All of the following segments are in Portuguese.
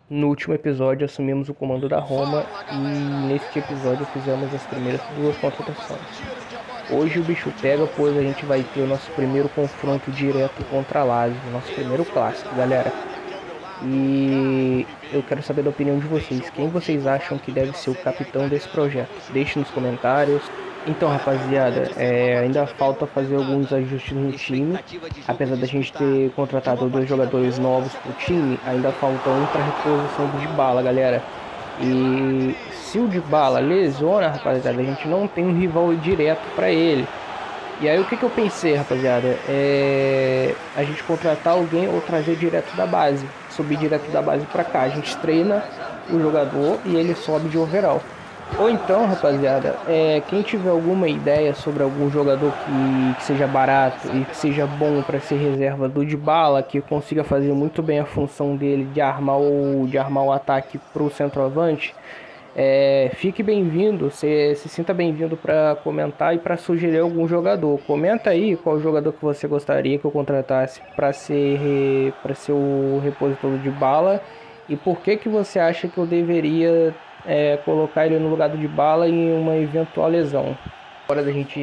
No último episódio assumimos o comando da Roma e neste episódio fizemos as primeiras duas contratações. Hoje o bicho pega, pois a gente vai ter o nosso primeiro confronto direto contra a Lazio, nosso primeiro clássico, galera. E eu quero saber da opinião de vocês. Quem vocês acham que deve ser o capitão desse projeto? Deixe nos comentários. Então, rapaziada, ainda falta fazer alguns ajustes no time. Apesar da gente ter contratado dois jogadores novos pro time, ainda falta um para reposição do Dybala, galera. E se o Dybala lesiona, rapaziada, a gente não tem um rival direto para ele. E aí o que eu pensei, rapaziada? A gente contratar alguém ou trazer direto da base. Subir direto da base pra cá. A gente treina o jogador e ele sobe de overall. Ou então, rapaziada, quem tiver alguma ideia sobre algum jogador que seja barato e que seja bom para ser reserva do Dybala, que consiga fazer muito bem a função dele de armar o ataque pro centroavante, fique bem-vindo, se sinta bem-vindo para comentar e para sugerir algum jogador. Comenta aí qual jogador que você gostaria que eu contratasse para ser o repositor de bala e por que você acha que eu deveria colocar ele no lugar do de bala em uma eventual lesão. Hora da gente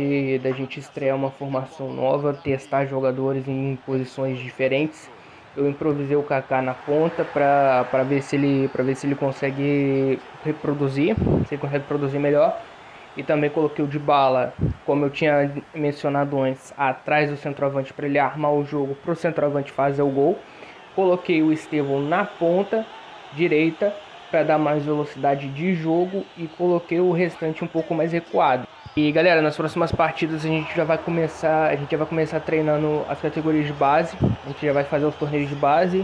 estrear uma formação nova, testar jogadores em posições diferentes. Eu improvisei o Kaká na ponta para ver se ele consegue reproduzir, se ele consegue produzir melhor. E também coloquei o Dybala, como eu tinha mencionado antes, atrás do centroavante para ele armar o jogo para o centroavante fazer o gol. Coloquei o Estevão na ponta direita para dar mais velocidade de jogo e coloquei o restante um pouco mais recuado. E galera, nas próximas partidas a gente já vai começar treinando as categorias de base, a gente já vai fazer os torneios de base,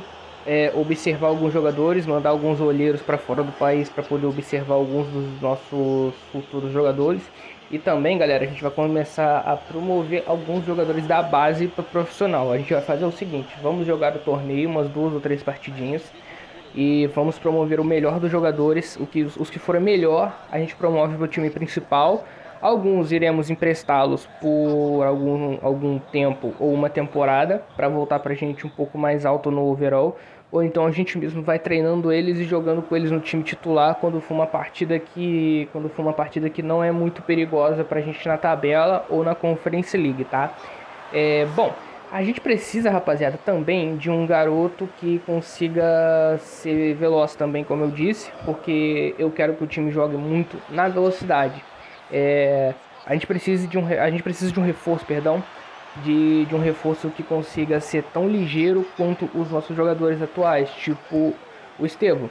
observar alguns jogadores, mandar alguns olheiros para fora do país para poder observar alguns dos nossos futuros jogadores. E também, galera, a gente vai começar a promover alguns jogadores da base para profissional. A gente vai fazer o seguinte: vamos jogar o torneio, umas 2 ou 3 partidinhas, e vamos promover o melhor dos jogadores. Os que forem melhor, a gente promove para o time principal. Alguns iremos emprestá-los por algum tempo ou uma temporada para voltar para a gente um pouco mais alto no overall. Ou então a gente mesmo vai treinando eles e jogando com eles no time titular quando for uma partida que não é muito perigosa para a gente na tabela ou na Conference League, tá? Bom, a gente precisa, rapaziada, também de um garoto que consiga ser veloz também, como eu disse, porque eu quero que o time jogue muito na velocidade. A gente precisa de um reforço, perdão, de um reforço que consiga ser tão ligeiro quanto os nossos jogadores atuais, tipo o Estevão,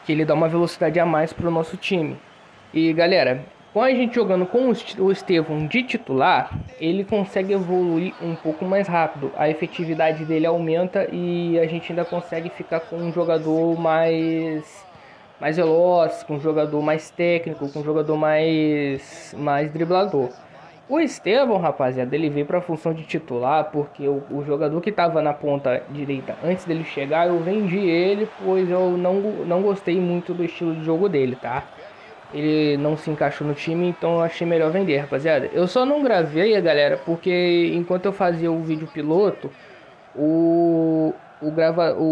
que ele dá uma velocidade a mais para o nosso time. E galera, com a gente jogando com o Estevão de titular, ele consegue evoluir um pouco mais rápido. A efetividade dele aumenta e a gente ainda consegue ficar com um jogador mais veloz, com um jogador mais técnico, com um jogador mais driblador. O Estevão, rapaziada, ele veio para a função de titular porque o jogador que estava na ponta direita antes dele chegar, eu vendi ele, pois eu não gostei muito do estilo de jogo dele, tá? Ele não se encaixou no time, então eu achei melhor vender, rapaziada. Eu só não gravei, galera, porque enquanto eu fazia o vídeo piloto, o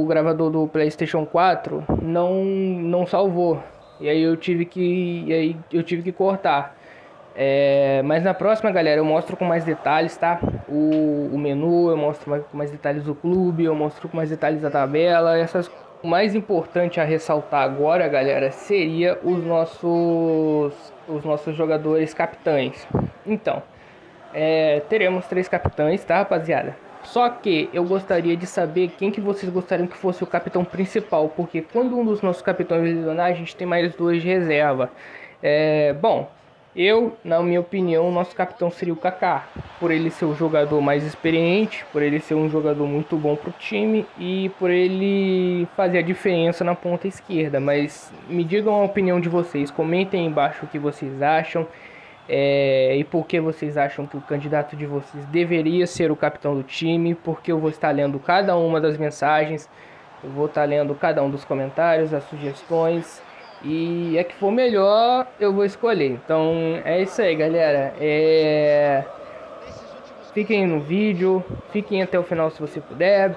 gravador do PlayStation 4 não salvou. E aí eu tive que cortar. Mas na próxima, galera, eu mostro com mais detalhes, tá? O menu, eu mostro com mais detalhes do clube, eu mostro com mais detalhes da tabela, essas. O mais importante a ressaltar agora, galera, seria os nossos jogadores capitães. Então, teremos 3 capitães, tá, rapaziada? Só que eu gostaria de saber quem que vocês gostariam que fosse o capitão principal, porque quando um dos nossos capitães lesionar, a gente tem mais 2 de reserva. Bom, na minha opinião, o nosso capitão seria o Kaká, por ele ser o jogador mais experiente, por ele ser um jogador muito bom pro time e por ele fazer a diferença na ponta esquerda. Mas me digam a opinião de vocês, comentem aí embaixo o que vocês acham. E por que vocês acham que o candidato de vocês deveria ser o capitão do time, porque eu vou estar lendo cada uma das mensagens, eu vou estar lendo cada um dos comentários, as sugestões, e a que for melhor eu vou escolher. Então é isso aí, galera. fiquem no vídeo, fiquem até o final se você puder,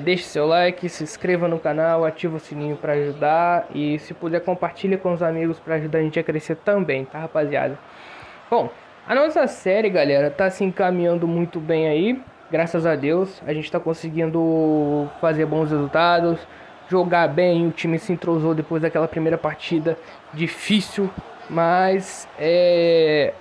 deixe seu like, se inscreva no canal, ativa o sininho para ajudar e se puder compartilhe com os amigos para ajudar a gente a crescer também, tá rapaziada? Bom, a nossa série, galera, tá se encaminhando muito bem aí, graças a Deus, a gente tá conseguindo fazer bons resultados, jogar bem, o time se entrosou depois daquela primeira partida difícil. Mas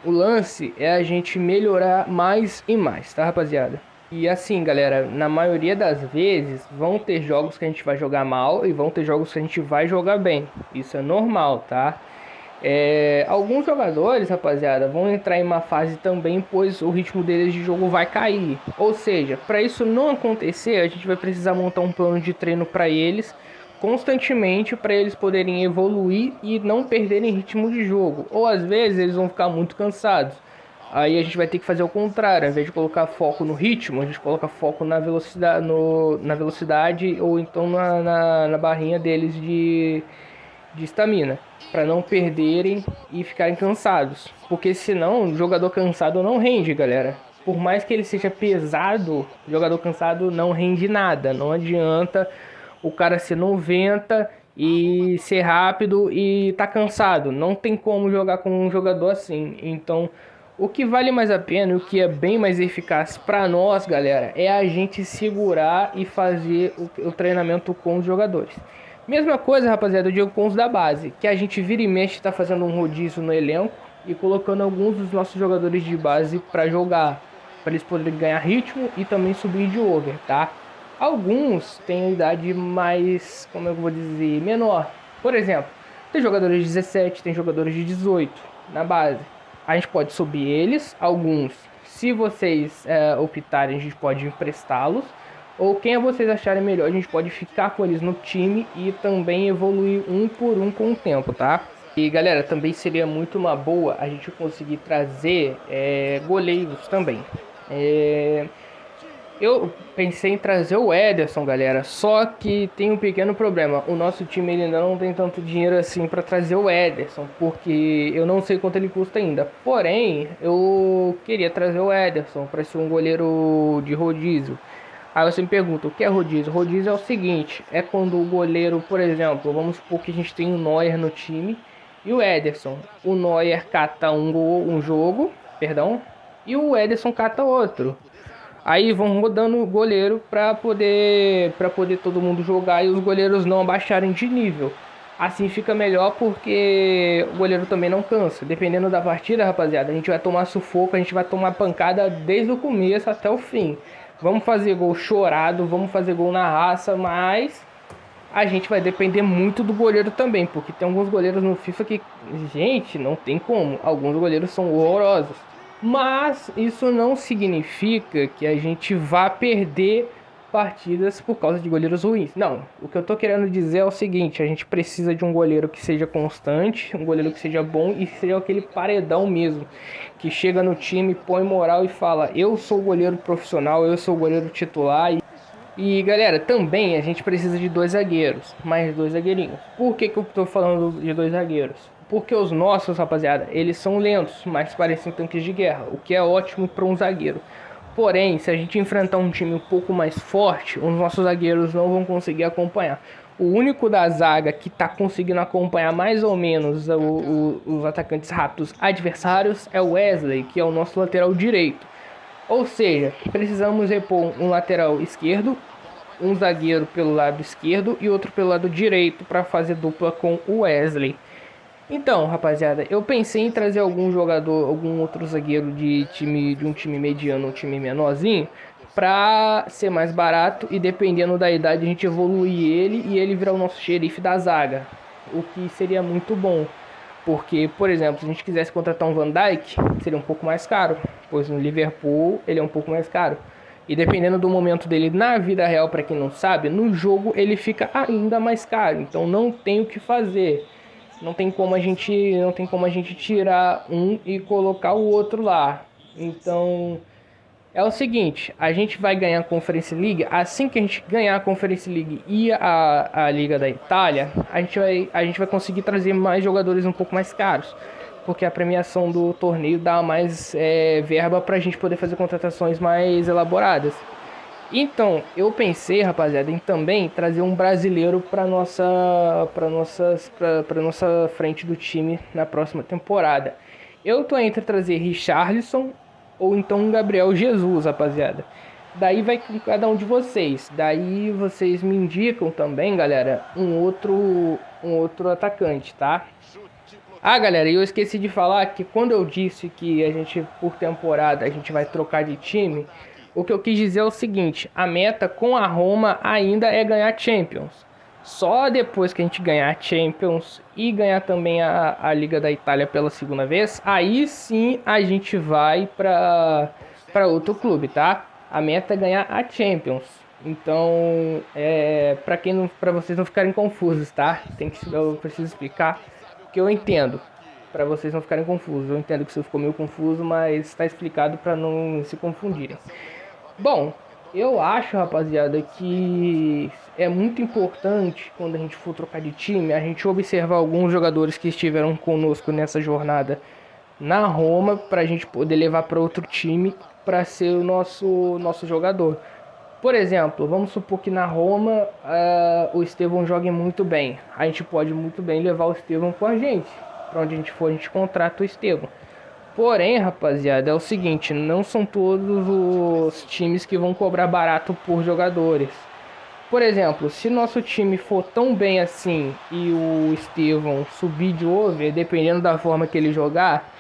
o lance é a gente melhorar mais e mais, tá rapaziada? E assim, galera, na maioria das vezes vão ter jogos que a gente vai jogar mal e vão ter jogos que a gente vai jogar bem. Isso é normal, tá? Alguns jogadores, rapaziada, vão entrar em uma fase também, pois o ritmo deles de jogo vai cair. Ou seja, para isso não acontecer, a gente vai precisar montar um plano de treino para eles constantemente, para eles poderem evoluir e não perderem ritmo de jogo. Ou às vezes eles vão ficar muito cansados. Aí a gente vai ter que fazer o contrário, ao invés de colocar foco no ritmo, a gente coloca foco na velocidade, na velocidade ou então na barrinha deles de estamina, para não perderem e ficarem cansados. Porque senão o jogador cansado não rende, galera. Por mais que ele seja pesado, o jogador cansado não rende nada. Não adianta o cara ser 90 e ser rápido e tá cansado. Não tem como jogar com um jogador assim. Então, o que vale mais a pena e o que é bem mais eficaz para nós, galera, é a gente segurar e fazer o treinamento com os jogadores. Mesma coisa, rapaziada, eu digo com os da base, que a gente vira e mexe tá fazendo um rodízio no elenco e colocando alguns dos nossos jogadores de base para jogar, para eles poderem ganhar ritmo e também subir de over, tá? Alguns têm a idade mais, como eu vou dizer, menor. Por exemplo, tem jogadores de 17, tem jogadores de 18 na base. A gente pode subir eles, alguns, se vocês optarem, a gente pode emprestá-los. Ou quem vocês acharem melhor, a gente pode ficar com eles no time e também evoluir um por um com o tempo, tá? E galera, também seria muito uma boa a gente conseguir trazer goleiros também. Eu pensei em trazer o Ederson, galera, só que tem um pequeno problema. O nosso time ele ainda não tem tanto dinheiro assim para trazer o Ederson, porque eu não sei quanto ele custa ainda. Porém, eu queria trazer o Ederson para ser um goleiro de rodízio. Aí você me pergunta, o que é rodízio? Rodízio é o seguinte, é quando o goleiro, por exemplo, vamos supor que a gente tem o Neuer no time e o Ederson. O Neuer cata um jogo, e o Ederson cata outro. Aí vão rodando o goleiro para poder todo mundo jogar e os goleiros não abaixarem de nível. Assim fica melhor porque o goleiro também não cansa. Dependendo da partida, rapaziada, a gente vai tomar sufoco, a gente vai tomar pancada desde o começo até o fim. Vamos fazer gol chorado, vamos fazer gol na raça, mas a gente vai depender muito do goleiro também, porque tem alguns goleiros no FIFA que, gente, não tem como. Alguns goleiros são horrorosos. Mas isso não significa que a gente vá perder partidas por causa de goleiros ruins. Não, o que eu tô querendo dizer é o seguinte, a gente precisa de um goleiro que seja constante, um goleiro que seja bom e seja aquele paredão mesmo, que chega no time, põe moral e fala, eu sou goleiro profissional, eu sou goleiro titular. E galera, também a gente precisa de 2 zagueiros, mais 2 zagueirinhos. Por que eu tô falando de 2 zagueiros? Porque os nossos, rapaziada, eles são lentos, mas parecem tanques de guerra, o que é ótimo para um zagueiro. Porém, se a gente enfrentar um time um pouco mais forte, os nossos zagueiros não vão conseguir acompanhar. O único da zaga que está conseguindo acompanhar mais ou menos os atacantes rápidos adversários é o Wesley, que é o nosso lateral direito. Ou seja, precisamos repor um lateral esquerdo, um zagueiro pelo lado esquerdo e outro pelo lado direito para fazer dupla com o Wesley. Então, rapaziada, eu pensei em trazer algum jogador, algum outro zagueiro de um time mediano, um time menorzinho, pra ser mais barato e dependendo da idade a gente evoluir ele e ele virar o nosso xerife da zaga, o que seria muito bom. Porque, por exemplo, se a gente quisesse contratar um Van Dijk, seria um pouco mais caro, pois no Liverpool ele é um pouco mais caro. E dependendo do momento dele na vida real, para quem não sabe, no jogo ele fica ainda mais caro. Então não tem o que fazer. Não tem como a gente tirar um e colocar o outro lá. Então é o seguinte, a gente vai ganhar a Conference League. Assim que a gente ganhar a Conference League e a Liga da Itália, a gente vai conseguir trazer mais jogadores um pouco mais caros. porque a premiação do torneio dá mais verba pra gente poder fazer contratações mais elaboradas. Então, eu pensei, rapaziada, em também trazer um brasileiro para nossa frente do time na próxima temporada. Eu tô entre trazer Richarlison ou então um Gabriel Jesus, rapaziada. Daí vai com cada um de vocês. Daí vocês me indicam também, galera, um outro atacante, tá? Ah, galera, e eu esqueci de falar que quando eu disse que a gente, por temporada, a gente vai trocar de time, o que eu quis dizer é o seguinte: a meta com a Roma ainda é ganhar Champions. Só depois que a gente ganhar Champions e ganhar também a Liga da Itália pela segunda vez, aí sim a gente vai para outro clube, tá? A meta é ganhar a Champions. Então, para vocês não ficarem confusos, tá? Eu preciso explicar que eu entendo, para vocês não ficarem confusos. Eu entendo que isso ficou meio confuso, mas está explicado para não se confundirem. Bom, eu acho, rapaziada, que é muito importante quando a gente for trocar de time, a gente observar alguns jogadores que estiveram conosco nessa jornada na Roma, para a gente poder levar para outro time para ser o nosso jogador. Por exemplo, vamos supor que na Roma o Estevão jogue muito bem. A gente pode muito bem levar o Estevão com a gente. Para onde a gente for, a gente contrata o Estevão. Porém, rapaziada, é o seguinte: não são todos os times que vão cobrar barato por jogadores. Por exemplo, se nosso time for tão bem assim e o Estevão subir de over, dependendo da forma que ele jogar,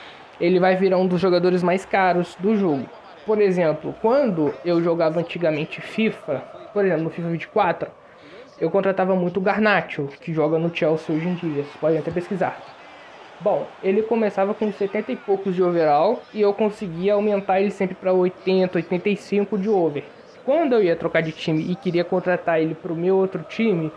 ele vai virar um dos jogadores mais caros do jogo. Por exemplo, quando eu jogava antigamente FIFA, por exemplo, no FIFA 24, eu contratava muito o Garnacho, que joga no Chelsea hoje em dia. Vocês podem até pesquisar. Bom, ele começava com 70 e poucos de overall e eu conseguia aumentar ele sempre para 80, 85 de over. Quando eu ia trocar de time e queria contratar ele para o meu outro time,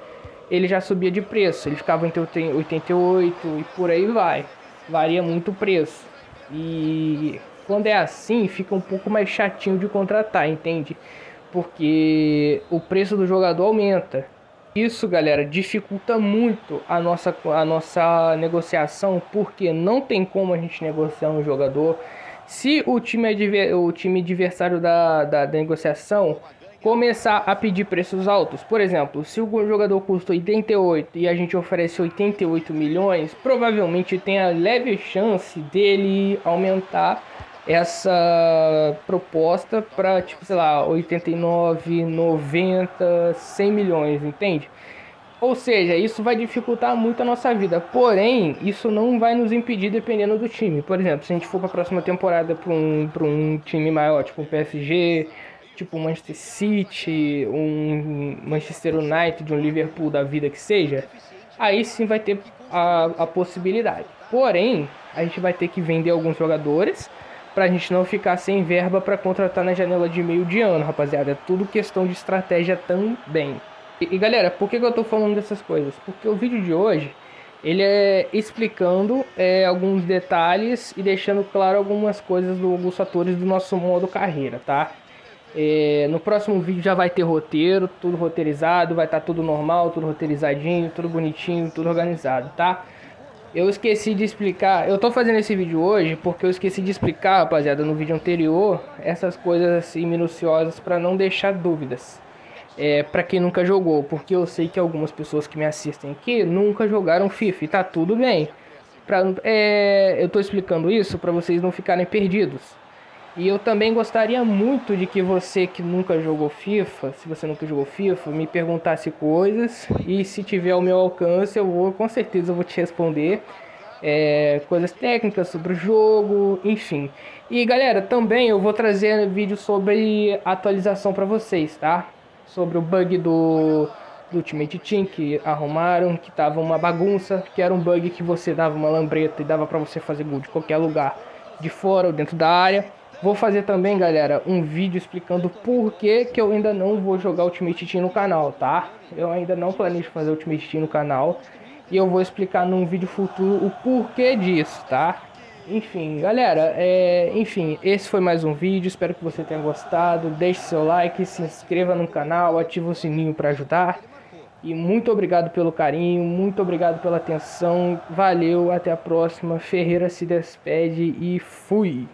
ele já subia de preço. Ele ficava entre 88 e por aí vai. Varia muito o preço. E quando é assim, fica um pouco mais chatinho de contratar, entende? Porque o preço do jogador aumenta. Isso, galera, dificulta muito a nossa negociação, porque não tem como a gente negociar um jogador se o time adversário da negociação começar a pedir preços altos. Por exemplo, se o jogador custa 88 e a gente oferece 88 milhões, provavelmente tem a leve chance dele aumentar essa proposta para, tipo, sei lá, 89, 90, 100 milhões, entende? Ou seja, isso vai dificultar muito a nossa vida. Porém, isso não vai nos impedir dependendo do time. Por exemplo, se a gente for para a próxima temporada para um time maior, tipo um PSG, tipo um Manchester City, um Manchester United, um Liverpool da vida que seja, aí sim vai ter a possibilidade. Porém, a gente vai ter que vender alguns jogadores pra gente não ficar sem verba para contratar na janela de meio de ano, rapaziada. É tudo questão de estratégia também. E galera, por que eu tô falando dessas coisas? Porque o vídeo de hoje, ele é explicando alguns detalhes e deixando claro algumas coisas dos fatores do nosso modo carreira, tá? No próximo vídeo já vai ter roteiro, tudo roteirizado, vai estar tudo normal, tudo roteirizadinho, tudo bonitinho, tudo organizado, tá? Eu esqueci de explicar, eu tô fazendo esse vídeo hoje porque eu esqueci de explicar, rapaziada, no vídeo anterior, essas coisas assim minuciosas para não deixar dúvidas. Para quem nunca jogou, porque eu sei que algumas pessoas que me assistem aqui nunca jogaram FIFA e tá tudo bem. Eu tô explicando isso para vocês não ficarem perdidos. E eu também gostaria muito de que você que nunca jogou FIFA, se você nunca jogou FIFA, me perguntasse coisas. E se tiver ao meu alcance, com certeza eu vou te responder. Coisas técnicas sobre o jogo, enfim. E galera, também eu vou trazer vídeo sobre atualização para vocês, tá? Sobre o bug do Ultimate Team que arrumaram, que tava uma bagunça, que era um bug que você dava uma lambreta e dava para você fazer gol de qualquer lugar, de fora ou dentro da área. Vou fazer também, galera, um vídeo explicando por que eu ainda não vou jogar Ultimate Team no canal, tá? Eu ainda não planejo fazer Ultimate Team no canal. E eu vou explicar num vídeo futuro o porquê disso, tá? Enfim, galera, esse foi mais um vídeo. Espero que você tenha gostado. Deixe seu like, se inscreva no canal, ative o sininho para ajudar. E muito obrigado pelo carinho, muito obrigado pela atenção. Valeu, até a próxima. Ferreira se despede e fui!